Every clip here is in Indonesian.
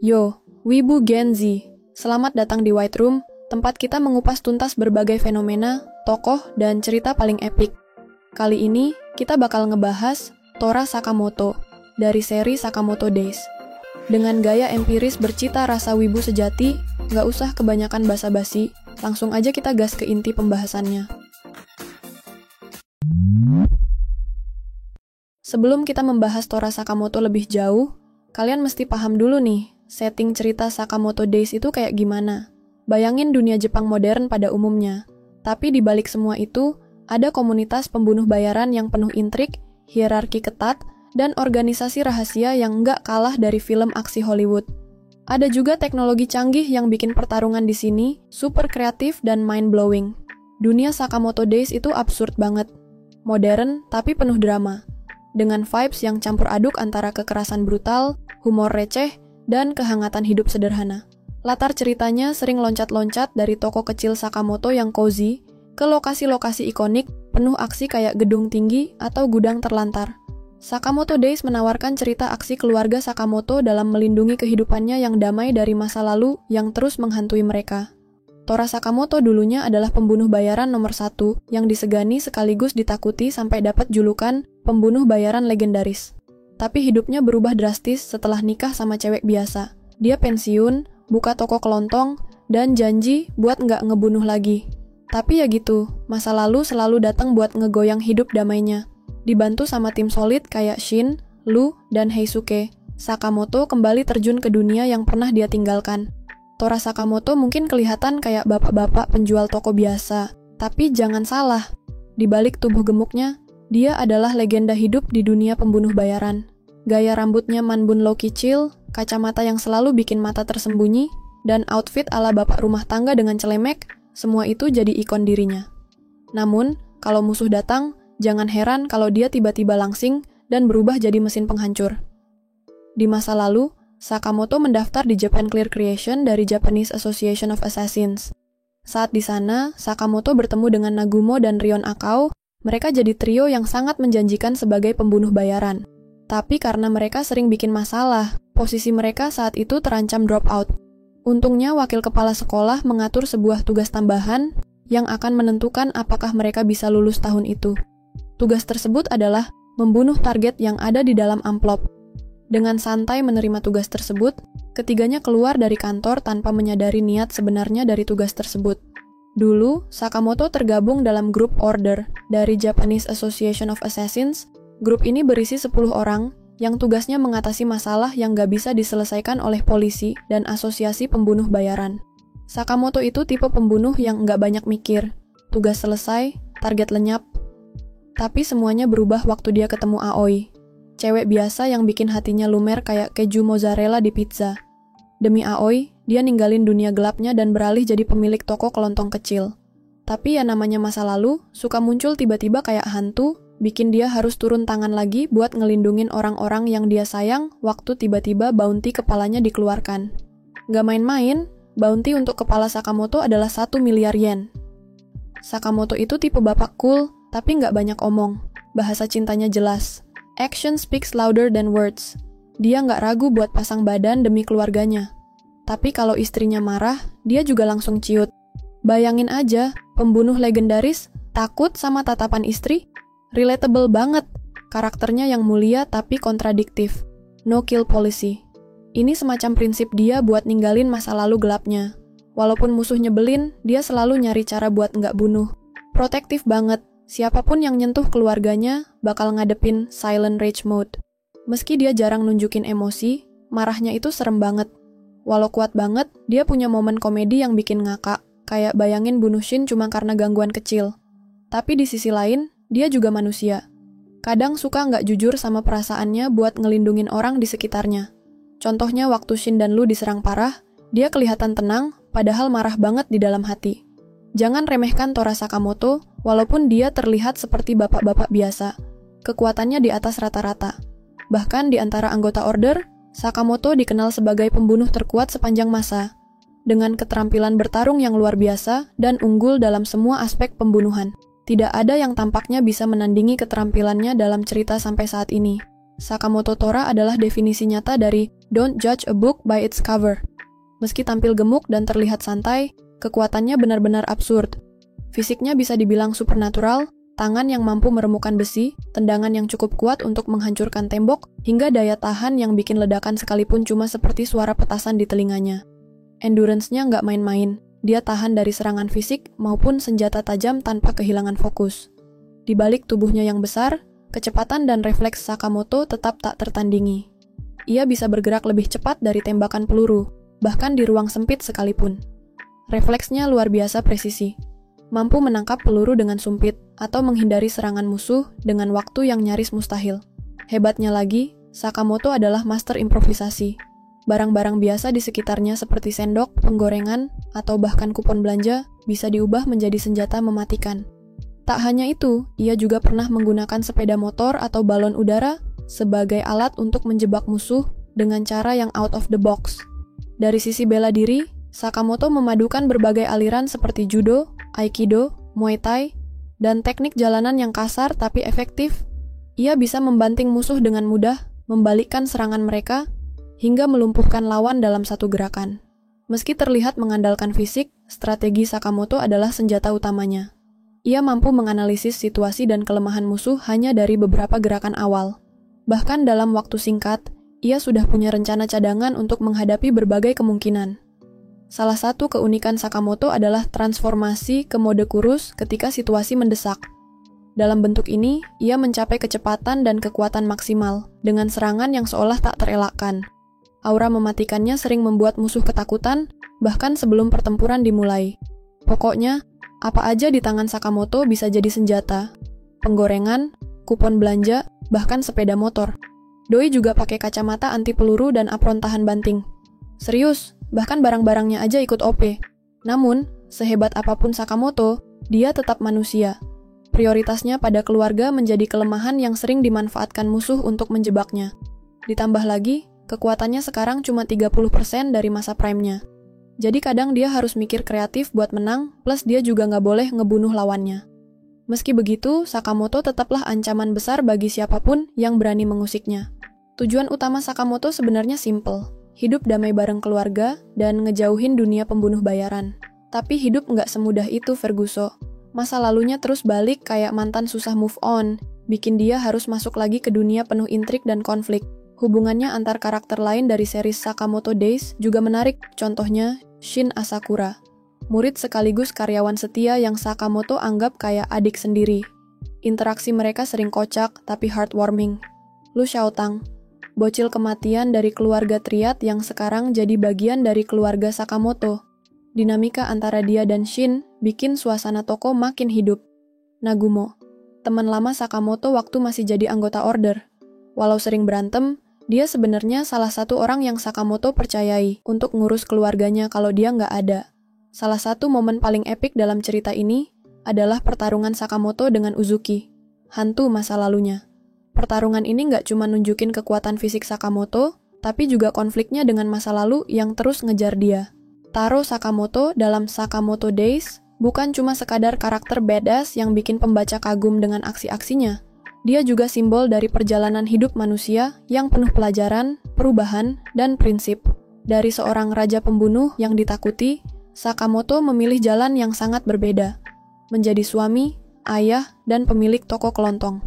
Yo, Wibu Gen Z, selamat datang di White Room, tempat kita mengupas tuntas berbagai fenomena, tokoh, dan cerita paling epik. Kali ini, kita bakal ngebahas Tora Sakamoto, dari seri Sakamoto Days. Dengan gaya empiris bercita rasa wibu sejati, nggak usah kebanyakan basa-basi, langsung aja kita gas ke inti pembahasannya. Sebelum kita membahas Tora Sakamoto lebih jauh, kalian mesti paham dulu nih, setting cerita Sakamoto Days itu kayak gimana. Bayangin dunia Jepang modern pada umumnya. Tapi di balik semua itu, ada komunitas pembunuh bayaran yang penuh intrik, hierarki ketat, dan organisasi rahasia yang nggak kalah dari film aksi Hollywood. Ada juga teknologi canggih yang bikin pertarungan di sini super kreatif dan mind-blowing. Dunia Sakamoto Days itu absurd banget. Modern, tapi penuh drama. Dengan vibes yang campur aduk antara kekerasan brutal, humor receh, dan kehangatan hidup sederhana. Latar ceritanya sering loncat-loncat dari toko kecil Sakamoto yang cozy ke lokasi-lokasi ikonik penuh aksi kayak gedung tinggi atau gudang terlantar. Sakamoto Days menawarkan cerita aksi keluarga Sakamoto dalam melindungi kehidupannya yang damai dari masa lalu yang terus menghantui mereka. Tora Sakamoto dulunya adalah pembunuh bayaran nomor 1 yang disegani sekaligus ditakuti sampai dapat julukan pembunuh bayaran legendaris. Tapi hidupnya berubah drastis setelah nikah sama cewek biasa. Dia pensiun, buka toko kelontong, dan janji buat nggak ngebunuh lagi. Tapi ya gitu, masa lalu selalu datang buat ngegoyang hidup damainya. Dibantu sama tim solid kayak Shin, Lu, dan Heisuke, Sakamoto kembali terjun ke dunia yang pernah dia tinggalkan. Tora Sakamoto mungkin kelihatan kayak bapak-bapak penjual toko biasa, tapi jangan salah. Di balik tubuh gemuknya, dia adalah legenda hidup di dunia pembunuh bayaran. Gaya rambutnya manbun low kicil, kacamata yang selalu bikin mata tersembunyi, dan outfit ala bapak rumah tangga dengan celemek, semua itu jadi ikon dirinya. Namun, kalau musuh datang, jangan heran kalau dia tiba-tiba langsing dan berubah jadi mesin penghancur. Di masa lalu, Sakamoto mendaftar di Japan Clear Creation dari Japanese Association of Assassins. Saat di sana, Sakamoto bertemu dengan Nagumo dan Rion Akao. Mereka jadi trio yang sangat menjanjikan sebagai pembunuh bayaran. Tapi karena mereka sering bikin masalah, posisi mereka saat itu terancam drop out. Untungnya wakil kepala sekolah mengatur sebuah tugas tambahan yang akan menentukan apakah mereka bisa lulus tahun itu. Tugas tersebut adalah membunuh target yang ada di dalam amplop. Dengan santai menerima tugas tersebut, ketiganya keluar dari kantor tanpa menyadari niat sebenarnya dari tugas tersebut. Dulu, Sakamoto tergabung dalam grup Order dari Japanese Association of Assassins. Grup ini berisi 10 orang yang tugasnya mengatasi masalah yang gak bisa diselesaikan oleh polisi dan asosiasi pembunuh bayaran. Sakamoto itu tipe pembunuh yang gak banyak mikir. Tugas selesai, target lenyap. Tapi semuanya berubah waktu dia ketemu Aoi. Cewek biasa yang bikin hatinya lumer kayak keju mozzarella di pizza. Demi Aoi, dia ninggalin dunia gelapnya dan beralih jadi pemilik toko kelontong kecil. Tapi ya namanya masa lalu, suka muncul tiba-tiba kayak hantu, bikin dia harus turun tangan lagi buat ngelindungin orang-orang yang dia sayang waktu tiba-tiba bounty kepalanya dikeluarkan. Gak main-main, bounty untuk kepala Sakamoto adalah 1 miliar yen. Sakamoto itu tipe bapak cool, tapi gak banyak omong. Bahasa cintanya jelas. Action speaks louder than words. Dia nggak ragu buat pasang badan demi keluarganya. Tapi kalau istrinya marah, dia juga langsung ciut. Bayangin aja, pembunuh legendaris, takut sama tatapan istri? Relatable banget. Karakternya yang mulia tapi kontradiktif. No kill policy. Ini semacam prinsip dia buat ninggalin masa lalu gelapnya. Walaupun musuh nyebelin, dia selalu nyari cara buat nggak bunuh. Protektif banget. Siapapun yang nyentuh keluarganya bakal ngadepin silent rage mode. Meski dia jarang nunjukin emosi, marahnya itu serem banget. Walau kuat banget, dia punya momen komedi yang bikin ngakak, kayak bayangin bunuh Shin cuma karena gangguan kecil. Tapi di sisi lain, dia juga manusia. Kadang suka nggak jujur sama perasaannya buat ngelindungin orang di sekitarnya. Contohnya waktu Shin dan Lu diserang parah, dia kelihatan tenang, padahal marah banget di dalam hati. Jangan remehkan Tora Sakamoto, walaupun dia terlihat seperti bapak-bapak biasa. Kekuatannya di atas rata-rata. Bahkan di antara anggota Order, Sakamoto dikenal sebagai pembunuh terkuat sepanjang masa, dengan keterampilan bertarung yang luar biasa dan unggul dalam semua aspek pembunuhan. Tidak ada yang tampaknya bisa menandingi keterampilannya dalam cerita sampai saat ini. Sakamoto Tora adalah definisi nyata dari Don't judge a book by its cover. Meski tampil gemuk dan terlihat santai, kekuatannya benar-benar absurd. Fisiknya bisa dibilang supernatural, tangan yang mampu meremukkan besi, tendangan yang cukup kuat untuk menghancurkan tembok, hingga daya tahan yang bikin ledakan sekalipun cuma seperti suara petasan di telinganya. Endurance-nya nggak main-main, dia tahan dari serangan fisik maupun senjata tajam tanpa kehilangan fokus. Di balik tubuhnya yang besar, kecepatan dan refleks Sakamoto tetap tak tertandingi. Ia bisa bergerak lebih cepat dari tembakan peluru, bahkan di ruang sempit sekalipun. Refleksnya luar biasa presisi. Mampu menangkap peluru dengan sumpit atau menghindari serangan musuh dengan waktu yang nyaris mustahil. Hebatnya lagi, Sakamoto adalah master improvisasi. Barang-barang biasa di sekitarnya seperti sendok, penggorengan, atau bahkan kupon belanja bisa diubah menjadi senjata mematikan. Tak hanya itu, ia juga pernah menggunakan sepeda motor atau balon udara sebagai alat untuk menjebak musuh dengan cara yang out of the box. Dari sisi bela diri, Sakamoto memadukan berbagai aliran seperti judo, aikido, muay thai, dan teknik jalanan yang kasar tapi efektif. Ia bisa membanting musuh dengan mudah, membalikkan serangan mereka, hingga melumpuhkan lawan dalam satu gerakan. Meski terlihat mengandalkan fisik, strategi Sakamoto adalah senjata utamanya. Ia mampu menganalisis situasi dan kelemahan musuh hanya dari beberapa gerakan awal. Bahkan dalam waktu singkat, ia sudah punya rencana cadangan untuk menghadapi berbagai kemungkinan. Salah satu keunikan Sakamoto adalah transformasi ke mode kurus ketika situasi mendesak. Dalam bentuk ini, ia mencapai kecepatan dan kekuatan maksimal, dengan serangan yang seolah tak terelakkan. Aura mematikannya sering membuat musuh ketakutan, bahkan sebelum pertempuran dimulai. Pokoknya, apa aja di tangan Sakamoto bisa jadi senjata. Penggorengan, kupon belanja, bahkan sepeda motor. Doi juga pakai kacamata anti peluru dan apron tahan banting. Serius, bahkan barang-barangnya aja ikut OP. Namun, sehebat apapun Sakamoto, dia tetap manusia. Prioritasnya pada keluarga menjadi kelemahan yang sering dimanfaatkan musuh untuk menjebaknya. Ditambah lagi, kekuatannya sekarang cuma 30% dari masa prime-nya. Jadi kadang dia harus mikir kreatif buat menang, plus dia juga nggak boleh ngebunuh lawannya. Meski begitu, Sakamoto tetaplah ancaman besar bagi siapapun yang berani mengusiknya. Tujuan utama Sakamoto sebenarnya simple. Hidup damai bareng keluarga, dan ngejauhin dunia pembunuh bayaran. Tapi hidup nggak semudah itu, Ferguso. Masa lalunya terus balik kayak mantan susah move on, bikin dia harus masuk lagi ke dunia penuh intrik dan konflik. Hubungannya antar karakter lain dari series Sakamoto Days juga menarik, contohnya Shin Asakura. Murid sekaligus karyawan setia yang Sakamoto anggap kayak adik sendiri. Interaksi mereka sering kocak, tapi heartwarming. Lu Xiaotang, bocil kematian dari keluarga triad yang sekarang jadi bagian dari keluarga Sakamoto. Dinamika antara dia dan Shin bikin suasana toko makin hidup. Nagumo, teman lama Sakamoto waktu masih jadi anggota order. Walau sering berantem, dia sebenarnya salah satu orang yang Sakamoto percayai untuk ngurus keluarganya kalau dia nggak ada. Salah satu momen paling epik dalam cerita ini adalah pertarungan Sakamoto dengan Uzuki, hantu masa lalunya. Pertarungan ini nggak cuma nunjukin kekuatan fisik Sakamoto, tapi juga konfliknya dengan masa lalu yang terus ngejar dia. Taro Sakamoto dalam Sakamoto Days bukan cuma sekadar karakter badass yang bikin pembaca kagum dengan aksi-aksinya. Dia juga simbol dari perjalanan hidup manusia yang penuh pelajaran, perubahan, dan prinsip. Dari seorang raja pembunuh yang ditakuti, Sakamoto memilih jalan yang sangat berbeda. Menjadi suami, ayah, dan pemilik toko kelontong.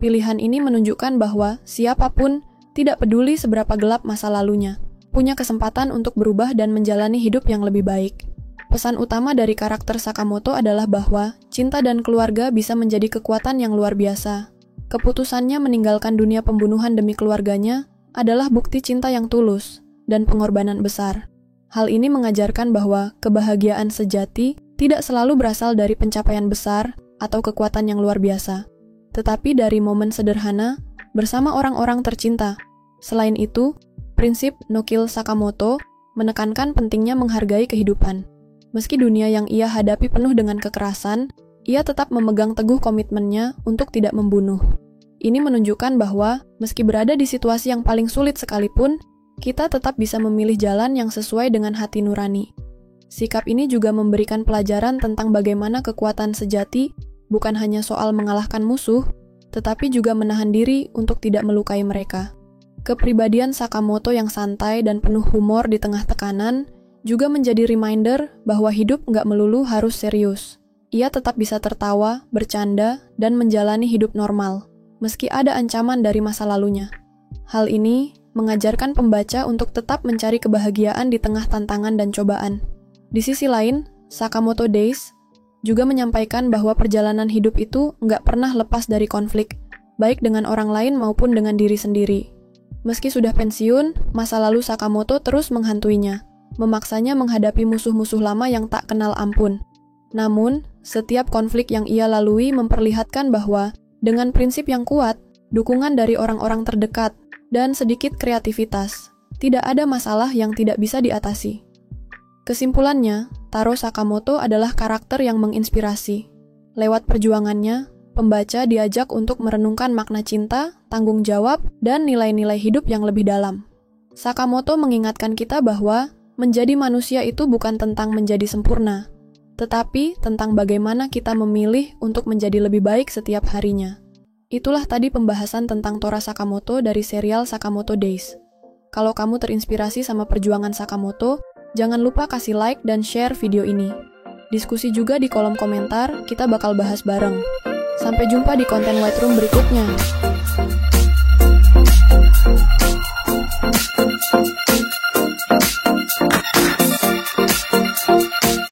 Pilihan ini menunjukkan bahwa siapapun, tidak peduli seberapa gelap masa lalunya, punya kesempatan untuk berubah dan menjalani hidup yang lebih baik. Pesan utama dari karakter Sakamoto adalah bahwa cinta dan keluarga bisa menjadi kekuatan yang luar biasa. Keputusannya meninggalkan dunia pembunuhan demi keluarganya adalah bukti cinta yang tulus dan pengorbanan besar. Hal ini mengajarkan bahwa kebahagiaan sejati tidak selalu berasal dari pencapaian besar atau kekuatan yang luar biasa, tetapi dari momen sederhana bersama orang-orang tercinta. Selain itu, prinsip No Kill Sakamoto menekankan pentingnya menghargai kehidupan. Meski dunia yang ia hadapi penuh dengan kekerasan, ia tetap memegang teguh komitmennya untuk tidak membunuh. Ini menunjukkan bahwa, meski berada di situasi yang paling sulit sekalipun, kita tetap bisa memilih jalan yang sesuai dengan hati nurani. Sikap ini juga memberikan pelajaran tentang bagaimana kekuatan sejati bukan hanya soal mengalahkan musuh, tetapi juga menahan diri untuk tidak melukai mereka. Kepribadian Sakamoto yang santai dan penuh humor di tengah tekanan juga menjadi reminder bahwa hidup nggak melulu harus serius. Ia tetap bisa tertawa, bercanda, dan menjalani hidup normal, meski ada ancaman dari masa lalunya. Hal ini mengajarkan pembaca untuk tetap mencari kebahagiaan di tengah tantangan dan cobaan. Di sisi lain, Sakamoto Days juga menyampaikan bahwa perjalanan hidup itu nggak pernah lepas dari konflik, baik dengan orang lain maupun dengan diri sendiri. Meski sudah pensiun, masa lalu Sakamoto terus menghantuinya, memaksanya menghadapi musuh-musuh lama yang tak kenal ampun. Namun, setiap konflik yang ia lalui memperlihatkan bahwa dengan prinsip yang kuat, dukungan dari orang-orang terdekat, dan sedikit kreativitas, tidak ada masalah yang tidak bisa diatasi. Kesimpulannya, Taro Sakamoto adalah karakter yang menginspirasi. Lewat perjuangannya, pembaca diajak untuk merenungkan makna cinta, tanggung jawab, dan nilai-nilai hidup yang lebih dalam. Sakamoto mengingatkan kita bahwa menjadi manusia itu bukan tentang menjadi sempurna, tetapi tentang bagaimana kita memilih untuk menjadi lebih baik setiap harinya. Itulah tadi pembahasan tentang Tora Sakamoto dari serial Sakamoto Days. Kalau kamu terinspirasi sama perjuangan Sakamoto, jangan lupa kasih like dan share video ini. Diskusi juga di kolom komentar, kita bakal bahas bareng. Sampai jumpa di konten White Room berikutnya.